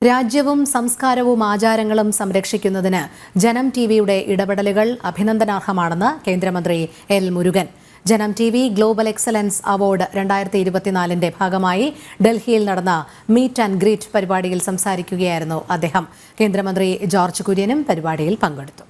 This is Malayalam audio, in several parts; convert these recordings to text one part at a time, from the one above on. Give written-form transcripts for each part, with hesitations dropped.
രാജ്യവും സംസ്കാരവും ആചാരങ്ങളും സംരക്ഷിക്കുന്നതിന് ജനം ടിവിയുടെ ഇടപെടലുകൾ അഭിനന്ദനാർഹമാണെന്ന് കേന്ദ്രമന്ത്രി എൽ മുരുകൻ. ജനം ടിവി ഗ്ലോബൽ എക്സലൻസ് അവാർഡ് 2024 ഭാഗമായി ഡൽഹിയിൽ നടന്ന മീറ്റ് ആൻഡ് ഗ്രീറ്റ് പരിപാടിയിൽ സംസാരിക്കുകയായിരുന്നു അദ്ദേഹം. കേന്ദ്രമന്ത്രി ജോർജ് കുര്യനും പരിപാടിയിൽ പങ്കെടുത്തു.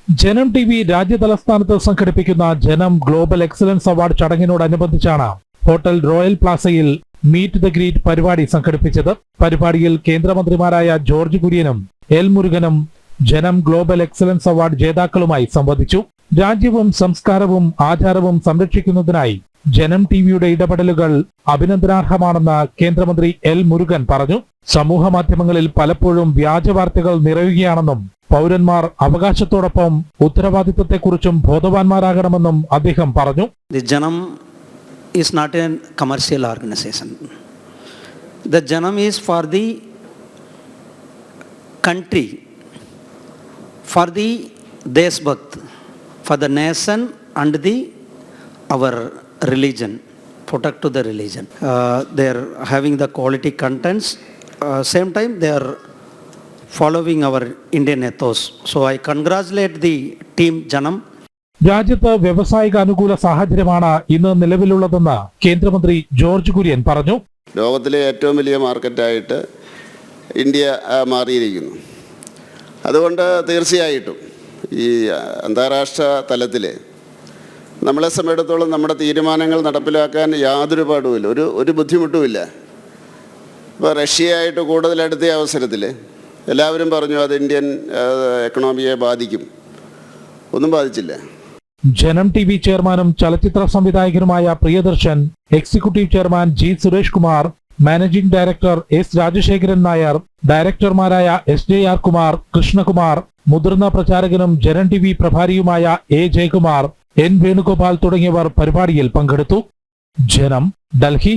ജനം ടിവി രാജ്യതലസ്ഥാനത്ത് സംഘടിപ്പിക്കുന്ന ജനം ഗ്ലോബൽ എക്സലൻസ് അവാർഡ് ചടങ്ങിനോടനുബന്ധിച്ചാണ് ഹോട്ടൽ റോയൽ പ്ലാസയിൽ മീറ്റ് ദ ഗ്രീറ്റ് പരിപാടി സംഘടിപ്പിച്ചത്. പരിപാടിയിൽ കേന്ദ്രമന്ത്രിമാരായ ജോർജ് കുര്യനും എൽ മുരുകനും ജനം ഗ്ലോബൽ എക്സലൻസ് അവാർഡ് ജേതാക്കളുമായി സംവദിച്ചു. രാജ്യവും സംസ്കാരവും ആചാരവും സംരക്ഷിക്കുന്നതിനായി ജനം ടിവിയുടെ ഇടപെടലുകൾ അഭിനന്ദനാർഹമാണെന്ന് കേന്ദ്രമന്ത്രി എൽ മുരുകൻ പറഞ്ഞു. സമൂഹ മാധ്യമങ്ങളിൽ പലപ്പോഴും വ്യാജ വാർത്തകൾ നിറയുകയാണെന്നും പൗരന്മാർ അവകാശത്തോടൊപ്പം ഉത്തരവാദിത്തത്തെക്കുറിച്ചും ബോധവാന്മാരാകണമെന്നും അദ്ദേഹം പറഞ്ഞു. Is not a commercial organization. The Janam is for the country, for the Deshbhakt, for the nation and our religion, protect to the religion. They are having the quality contents. Same time they are following our Indian ethos. So I congratulate the team Janam. രാജ്യത്ത് വ്യവസായിക അനുകൂല സാഹചര്യമാണ് ഇന്ന് നിലവിലുള്ളതെന്ന് കേന്ദ്രമന്ത്രി ജോർജ് കുര്യൻ പറഞ്ഞു. ലോകത്തിലെ ഏറ്റവും വലിയ മാർക്കറ്റായിട്ട് ഇന്ത്യ മാറിയിരിക്കുന്നു. അതുകൊണ്ട് തീർച്ചയായിട്ടും ഈ അന്താരാഷ്ട്ര തലത്തിൽ നമ്മളെ സംബന്ധിച്ചിടത്തോളം നമ്മുടെ തീരുമാനങ്ങൾ നടപ്പിലാക്കാൻ യാതൊരു പാടുമില്ല, ഒരു ബുദ്ധിമുട്ടുമില്ല. ഇപ്പോൾ റഷ്യയായിട്ട് കൂടുതൽ അടുത്ത അവസരത്തിൽ എല്ലാവരും പറഞ്ഞു അത് ഇന്ത്യൻ എക്കണോമിയെ ബാധിക്കും. ഒന്നും ബാധിച്ചില്ല. ജനം ടിവി ചെയർമാനും ചലച്ചിത്ര സംവിധായകനുമായ Priyadarshan, executive chairman G Suresh Kumar, managing director S Rajasekharan Nair, ഡയറക്ടർമാരായ SJR കുമാർ, കൃഷ്ണകുമാർ, മുതിർന്ന പ്രചാരകനും ജനം ടിവി പ്രഭാരിയുമായ A ജയകുമാർ, N വേണുഗോപാൽ തുടങ്ങിയവർ പരിപാടിയിൽ പങ്കെടുത്തു. ജനം, ഡൽഹി.